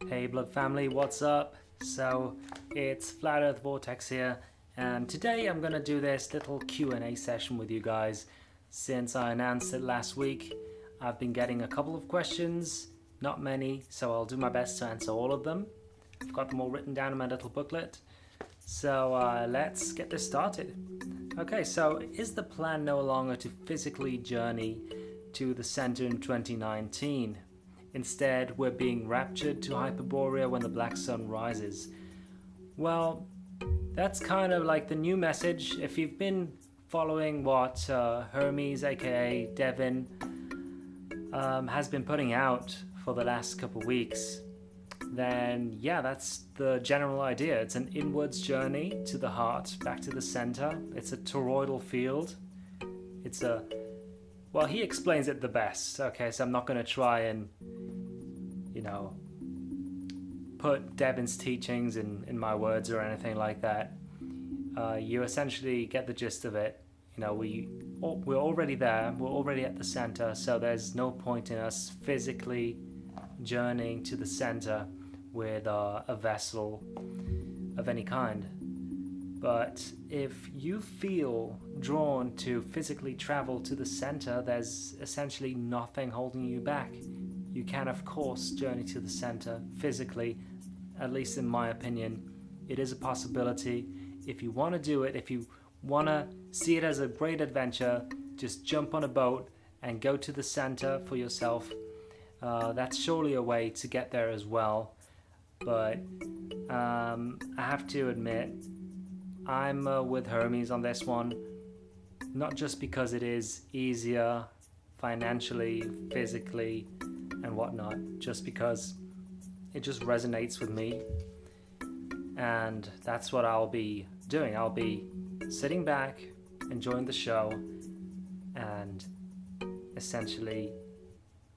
Hey Blood Family, what's up? So it's Flat Earth Vortex here, and today I'm gonna do this little Q&A session with you guys. Since I announced it last week, I've been getting a couple of questions, not many, so I'll do my best to answer all of them. I've got them all written down in my little booklet. So let's get this started. Okay, so is the plan no longer to physically journey to the center in 2019? Instead, we're being raptured to Hyperborea when the black sun rises. Well, that's kind of like the new message. If you've been following what Hermes, aka Devin, has been putting out for the last couple weeks, then yeah, that's the general idea. It's an inwards journey to the heart, back to the center. It's a toroidal field. It's a... Well, he explains it the best. Okay, so I'm not going to try and, put Devin's teachings in my words or anything like that. You essentially get the gist of it. We're already there. We're already at the center, so there's no point in us physically journeying to the center with a vessel of any kind. But if you feel drawn to physically travel to the center, there's essentially nothing holding you back. You can, of course, journey to the center physically, at least in my opinion. It is a possibility. If you want to do it, if you want to see it as a great adventure, just jump on a boat and go to the center for yourself. That's surely a way to get there as well. But I have to admit, I'm with Hermes on this one, not just because it is easier financially, physically, and whatnot, just because it just resonates with me, and that's what I'll be doing. I'll be sitting back, enjoying the show, and essentially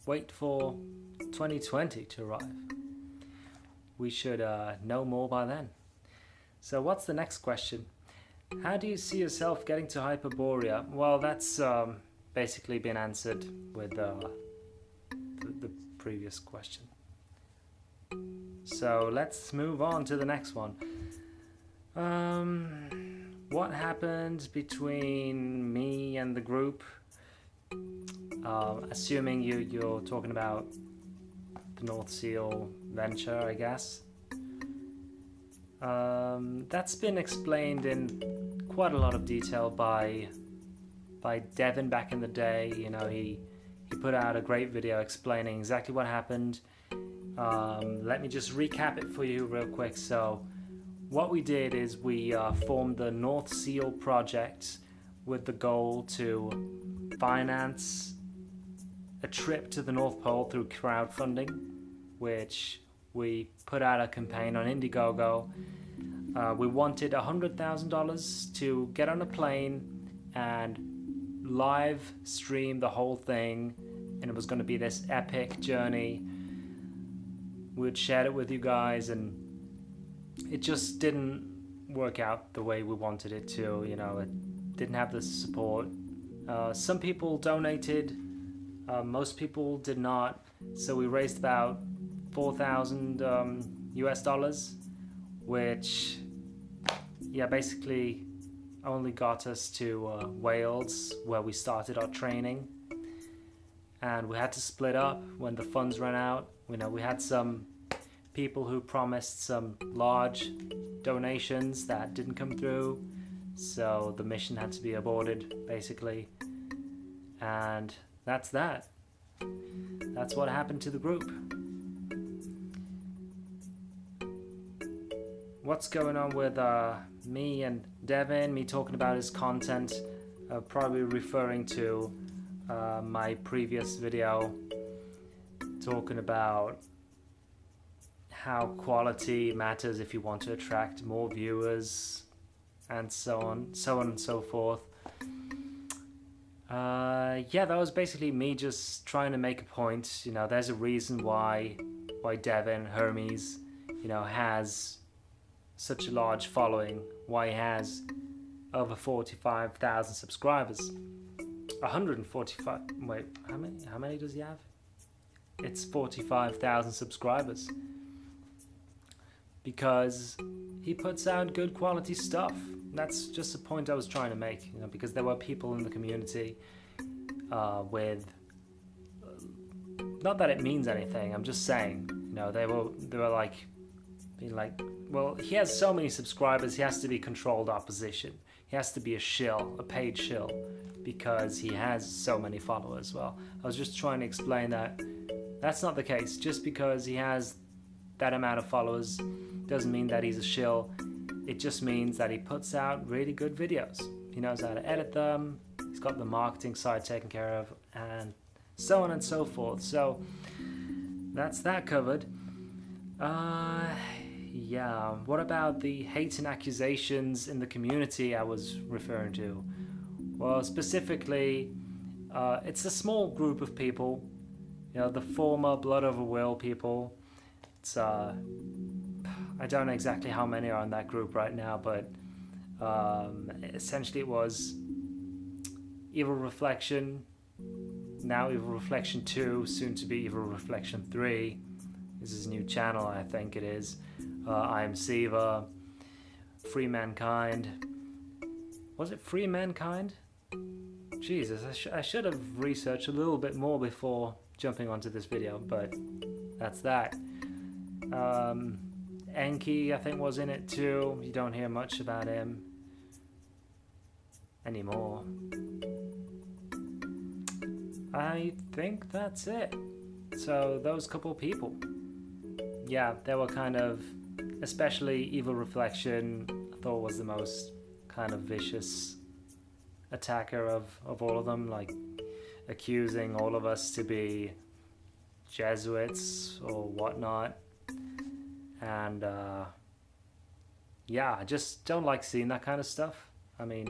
wait for 2020 to arrive. We should know more by then. So what's the next question? How do you see yourself getting to Hyperborea? Well, that's basically been answered with the previous question. So let's move on to the next one. What happened between me and the group? Assuming you're talking about the North Seal venture, I guess. That's been explained in quite a lot of detail by Devin back in the day. He put out a great video explaining exactly what happened. Let me just recap it for you real quick. So what we did is we formed the North Seal project with the goal to finance a trip to the North Pole through crowdfunding, which we put out a campaign on Indiegogo. We wanted $100,000 to get on a plane and live stream the whole thing, and it was going to be this epic journey. We'd share it with you guys, and it just didn't work out the way we wanted it to. It didn't have the support. Some people donated, most people did not, so we raised about 4,000 US dollars, which basically only got us to Wales, where we started our training, and we had to split up when the funds ran out. We had some people who promised some large donations that didn't come through, so the mission had to be aborted basically, and that's what happened to the group. What's going on with me and Devin, me talking about his content, probably referring to my previous video talking about how quality matters if you want to attract more viewers, and so on and so forth. That was basically me just trying to make a point. There's a reason why Devin, Hermes, has such a large following, why he has over 45,000 subscribers. 145, wait, how many does he have? It's 45,000 subscribers. because he puts out good quality stuff. That's just the point I was trying to make, because there were people in the community with, not that it means anything, I'm just saying, they were like, being like, well, he has so many subscribers, he has to be controlled opposition. He has to be a shill, a paid shill, because he has so many followers. Well, I was just trying to explain that that's not the case. Just because he has that amount of followers doesn't mean that he's a shill. It just means that he puts out really good videos. He knows how to edit them, he's got the marketing side taken care of, and so on and so forth. So that's that covered. Yeah, what about the hate and accusations in the community I was referring to? Well, specifically, it's a small group of people, the former Blood Over Will people. It's, I don't know exactly how many are in that group right now, but essentially it was Evil Reflection, now Evil Reflection 2, soon to be Evil Reflection 3. This is a new channel, I think it is. I Am Siva, Free Mankind. Was it Free Mankind? Jesus, I should have researched a little bit more before jumping onto this video, but that's that. Enki, I think, was in it too. You don't hear much about him anymore. I think that's it. So those couple people. Yeah, they were kind of, especially Evil Reflection, I thought was the most kind of vicious attacker of all of them, like accusing all of us to be Jesuits or whatnot. And yeah, I just don't like seeing that kind of stuff. I mean,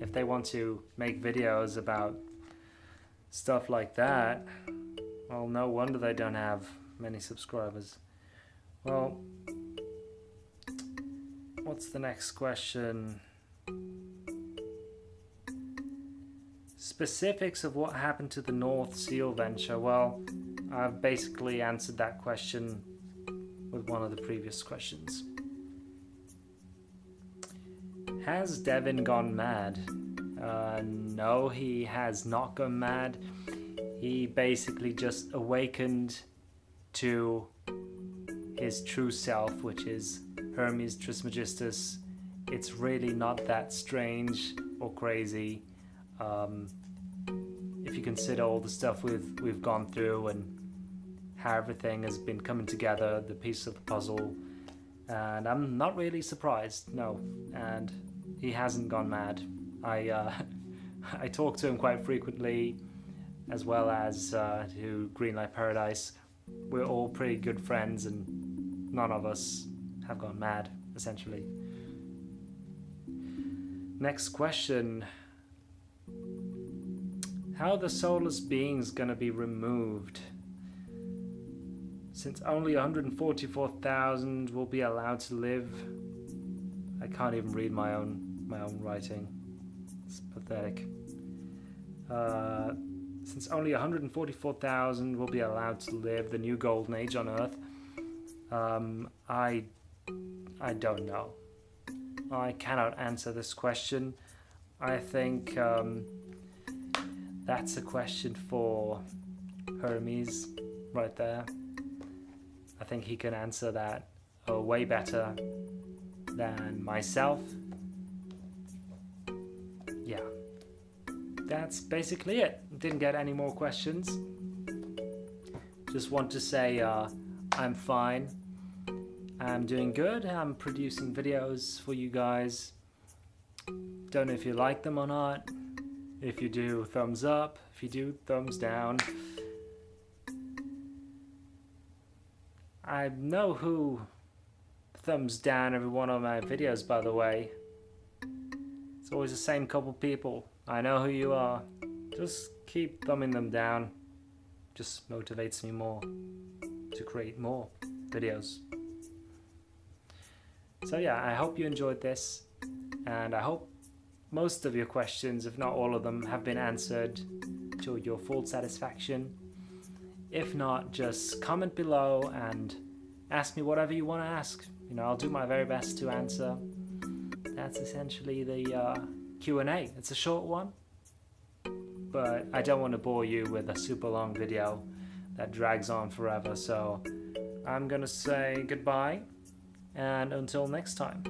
if they want to make videos about stuff like that, well, no wonder they don't have many subscribers. Well, what's the next question? Specifics of what happened to the North Seal venture. Well, I've basically answered that question with one of the previous questions. Has Devin gone mad? No, he has not gone mad. He basically just awakened to his true self, which is Hermes Trismegistus. It's really not that strange or crazy. If you consider all the stuff we've gone through and how everything has been coming together, the piece of the puzzle, and I'm not really surprised, no. And he hasn't gone mad. I talk to him quite frequently, as well as to Greenlight Paradise. We're all pretty good friends, and none of us have gone mad, essentially. Next question. How are the soulless beings gonna be removed? Since only 144,000 will be allowed to live. I can't even read my own writing. It's pathetic. Since only 144,000 will be allowed to live the new golden age on Earth, I don't know. I cannot answer this question. I think that's a question for Hermes right there. I think he can answer that way better than myself. Yeah, that's basically it. Didn't get any more questions. Just want to say I'm fine. I'm doing good. I'm producing videos for you guys. Don't know if you like them or not. If you do, thumbs up. If you do, thumbs down. I know who thumbs down every one of my videos, by the way. It's always the same couple people. I know who you are. Just keep thumbing them down. Just motivates me more to create more videos. So yeah, I hope you enjoyed this, and I hope most of your questions, if not all of them, have been answered to your full satisfaction. If not, just comment below and ask me whatever you want to ask. You know, I'll do my very best to answer. That's essentially the Q&A. It's a short one, but I don't want to bore you with a super long video that drags on forever. So I'm gonna say goodbye, and until next time.